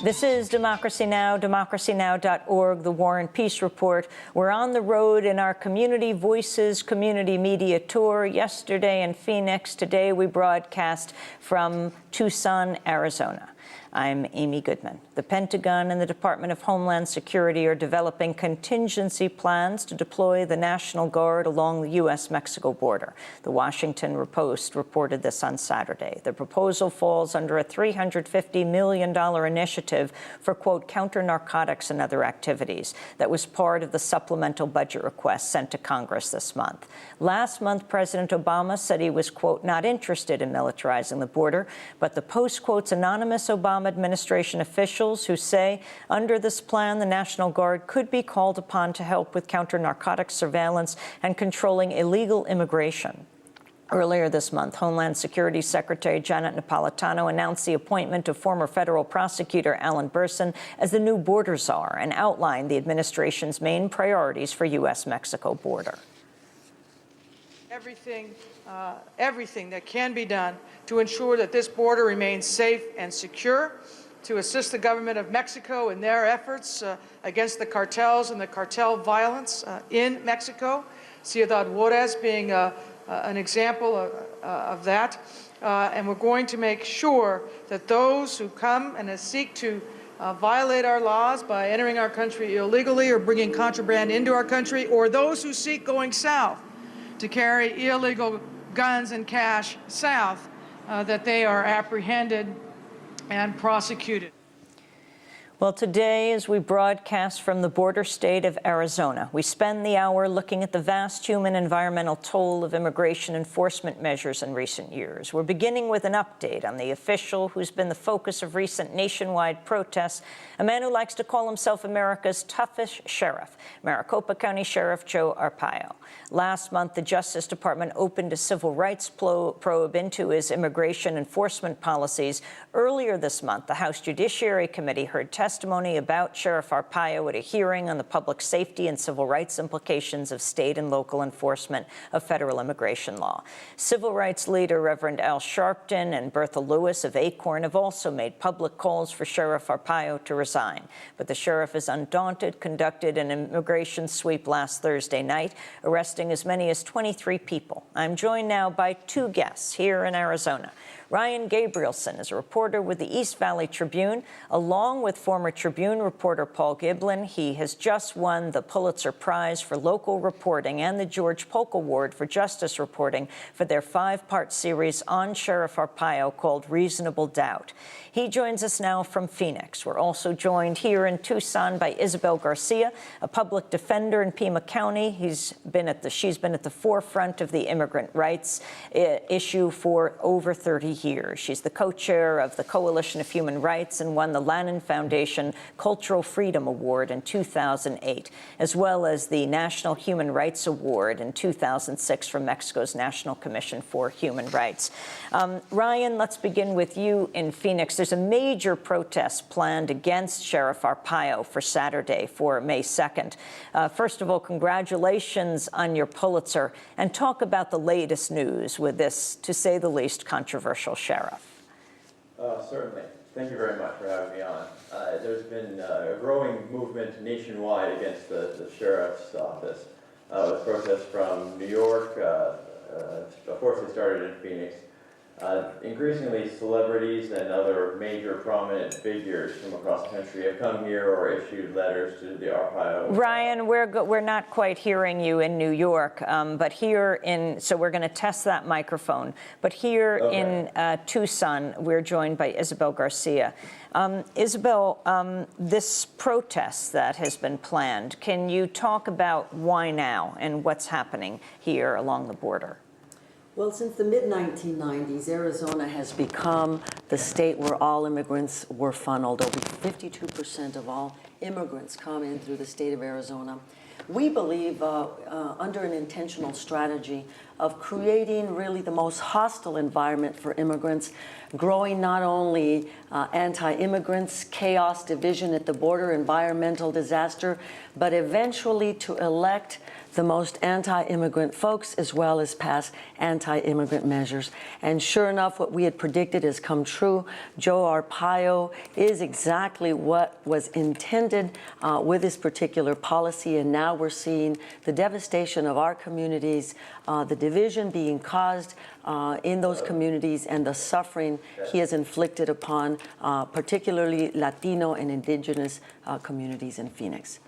This is Democracy Now!, democracynow.org, the War and Peace Report. We're on the road in our Community Voices Community Media Tour. Yesterday in Phoenix. Today we broadcast from Tucson, Arizona. I'm Amy Goodman. The Pentagon and the Department of Homeland Security are developing contingency plans to deploy the National Guard along the U.S.-Mexico border. The Washington Post reported this on Saturday. The proposal falls under a $350 million initiative for, quote, counter-narcotics and other activities that was part of the supplemental budget request sent to Congress this month. Last month, President Obama said he was, quote, not interested in militarizing the border, but the Post quotes anonymous Obama administration officials who say under this plan, the National Guard could be called upon to help with counter-narcotics surveillance and controlling illegal immigration. Earlier this month, Homeland Security Secretary Janet Napolitano announced the appointment of former federal prosecutor Alan Bersin as the new border czar and outlined the administration's main priorities for U.S.-Mexico border. Everything that can be done to ensure that this border remains safe and secure, to assist the government of Mexico in their efforts against the cartels and the cartel violence in Mexico, Ciudad Juarez being an example of that. And we're going to make sure that those who come and seek to violate our laws by entering our country illegally or bringing contraband into our country, or those who seek going south to carry illegal guns and cash south, that they are apprehended and prosecuted. Well, today, as we broadcast from the border state of Arizona, we spend the hour looking at the vast human environmental toll of immigration enforcement measures in recent years. We're beginning with an update on the official who's been the focus of recent nationwide protests, a man who likes to call himself America's toughest sheriff, Maricopa County Sheriff Joe Arpaio. Last month, the Justice Department opened a civil rights probe into his immigration enforcement policies. Earlier this month, the House Judiciary Committee heard testimony about Sheriff Arpaio at a hearing on the public safety and civil rights implications of state and local enforcement of federal immigration law. Civil rights leader Reverend Al Sharpton and Bertha Lewis of Acorn have also made public calls for Sheriff Arpaio to resign. But the sheriff is undaunted, conducted an immigration sweep last Thursday night, arresting as many as 23 people. I'm joined now by two guests here in Arizona. Ryan Gabrielson is a reporter with the East Valley Tribune, along with former Tribune reporter Paul Giblin. He has just won the Pulitzer Prize for local reporting and the George Polk Award for justice reporting for their 5-part series on Sheriff Arpaio called Reasonable Doubt. He joins us now from Phoenix. We're also joined here in Tucson by Isabel Garcia, a public defender in Pima County. She's been at the forefront of the immigrant rights issue for over 30 years. She's the co-chair of the Coalition of Human Rights and won the Lannan Foundation Cultural Freedom Award in 2008, as well as the National Human Rights Award in 2006 from Mexico's National Commission for Human Rights. Ryan, let's begin with you in Phoenix. There's a major protest planned against Sheriff Arpaio for Saturday, for May 2nd. First of all, congratulations on your Pulitzer, and talk about the latest news with this, to say the least, controversial sheriff. Certainly. Thank you very much for having me on. There's been a growing movement nationwide against the sheriff's office, with protests from New York. Of course, it started in Phoenix. Increasingly, celebrities and other major prominent figures from across the country have come here or issued letters to the Arpaio. Ryan, we're not quite hearing you in New York, but here so we're going to test that microphone. But here in Tucson, we're joined by Isabel Garcia. Isabel, this protest that has been planned, can you talk about why now and what's happening here along the border? Well, since the mid-1990s, Arizona has become the state where all immigrants were funneled. Over 52% of all immigrants come in through the state of Arizona. We believe, under an intentional strategy of creating really the most hostile environment for immigrants, growing not only anti-immigrants, chaos, division at the border, environmental disaster, but eventually to elect the most anti-immigrant folks as well as pass anti-immigrant measures. And sure enough, what we had predicted has come true. Joe Arpaio is exactly what was intended with this particular policy, and now we're seeing the devastation of our communities, the division being caused in those communities, and the suffering he has inflicted upon particularly Latino and indigenous communities in Phoenix.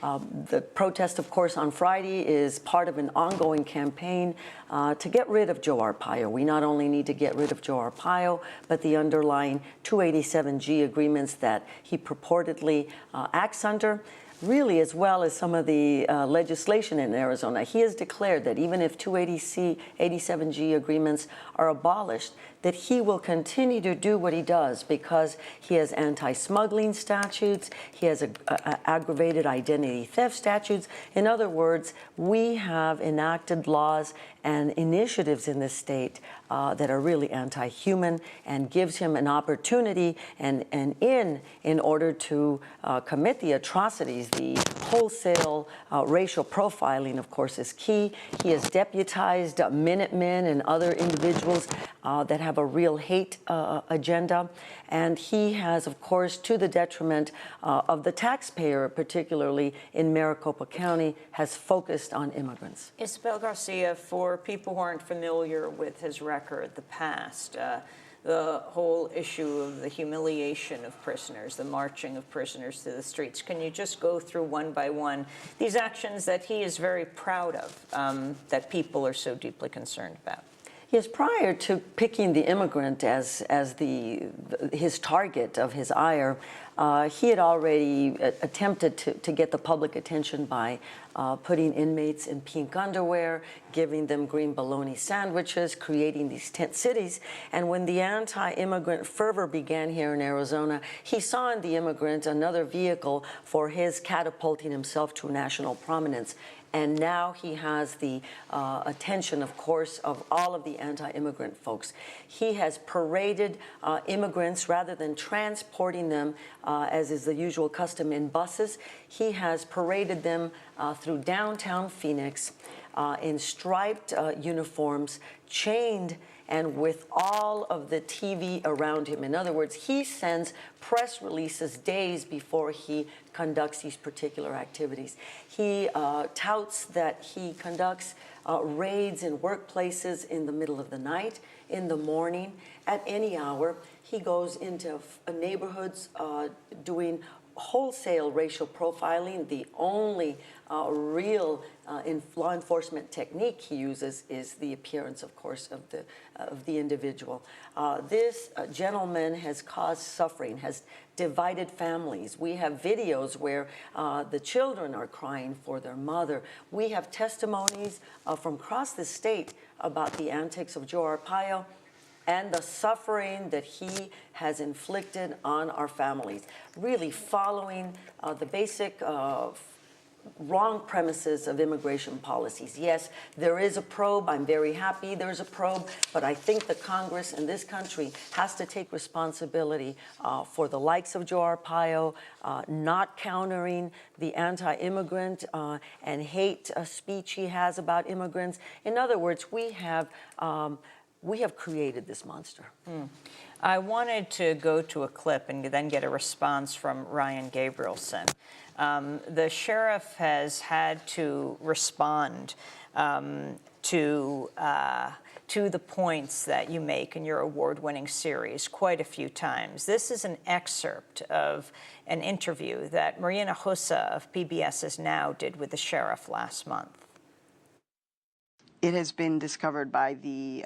The protest, of course, on Friday is part of an ongoing campaign to get rid of Joe Arpaio. We not only need to get rid of Joe Arpaio, but the underlying 287G agreements that he purportedly acts under, really, as well as some of the legislation in Arizona. He has declared that even if 287G agreements are abolished, that he will continue to do what he does because he has anti-smuggling statutes, he has aggravated identity theft statutes. In other words, we have enacted laws and initiatives in this state that are really anti-human and gives him an opportunity and in order to commit the atrocities. The wholesale racial profiling, of course, is key. He has deputized Minutemen and other individuals that have a real hate agenda. And he has, of course, to the detriment of the taxpayer, particularly in Maricopa County, has focused on immigrants. Isabel Garcia, for people who aren't familiar with his record, the past, the whole issue of the humiliation of prisoners, the marching of prisoners to the streets, can you just go through one by one these actions that he is very proud of, that people are so deeply concerned about? Yes, prior to picking the immigrant as his target of his ire, he had already attempted to get the public attention by putting inmates in pink underwear, giving them green bologna sandwiches, creating these tent cities. And when the anti-immigrant fervor began here in Arizona, he saw in the immigrant another vehicle for his catapulting himself to national prominence. And now he has the attention, of course, of all of the anti-immigrant folks. He has paraded immigrants rather than transporting them, as is the usual custom, in buses. He has paraded them through downtown Phoenix in striped uniforms, chained, and with all of the TV around him. In other words, he sends press releases days before he conducts these particular activities. He touts that he conducts raids in workplaces in the middle of the night, in the morning, at any hour. He goes into neighborhoods doing wholesale racial profiling. The only real law enforcement technique he uses is the appearance, of course, of the individual. This gentleman has caused suffering, has divided families. We have videos where the children are crying for their mother. We have testimonies from across the state about the antics of Joe Arpaio and the suffering that he has inflicted on our families, really following the basic wrong premises of immigration policies. Yes, there is a probe. I'm very happy there's a probe, but I think the Congress in this country has to take responsibility for the likes of Joe Arpaio, not countering the anti-immigrant and hate speech he has about immigrants. In other words, we have created this monster. I wanted to go to a clip and then get a response from Ryan Gabrielson. The sheriff has had to respond to the points that you make in your award-winning series quite a few times. This is an excerpt of an interview that Maria Hinojosa of PBS's Now did with the sheriff last month. It has been discovered by the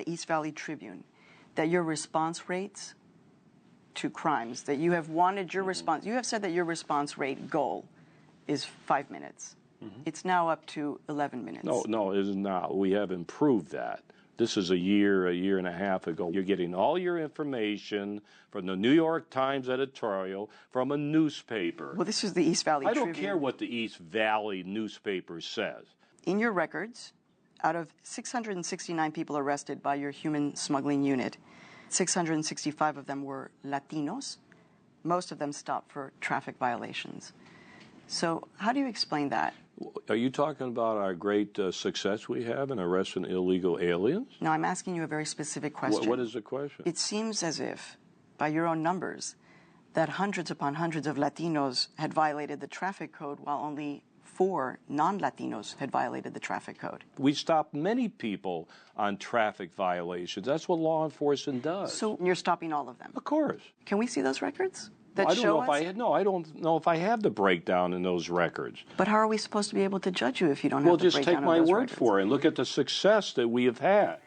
East Valley Tribune that your response rates to crimes, that you have wanted your response, you have said that your response rate goal is 5 minutes. It's now up to 11 minutes. No, it is not. We have improved that. This is a year and a half ago. You're getting all your information from the New York Times editorial, from a newspaper. Well, this is the East Valley Tribune. I don't care what the East Valley newspaper says. In your records, out of 669 people arrested by your human smuggling unit, 665 of them were Latinos. Most of them stopped for traffic violations. So how do you explain that? Are you talking about our great success we have in arresting illegal aliens? No, I'm asking you a very specific question. What is the question? It seems as if, by your own numbers, that hundreds upon hundreds of Latinos had violated the traffic code while only 4 non-Latinos had violated the traffic code. We stop many people on traffic violations. That's what law enforcement does. So you're stopping all of them? Of course. Can we see those records that I don't show know us? I don't know if I have the breakdown in those records. But how are we supposed to be able to judge you if you don't Well, have the just breakdown take my of those word records? for it and look at the success that we have had.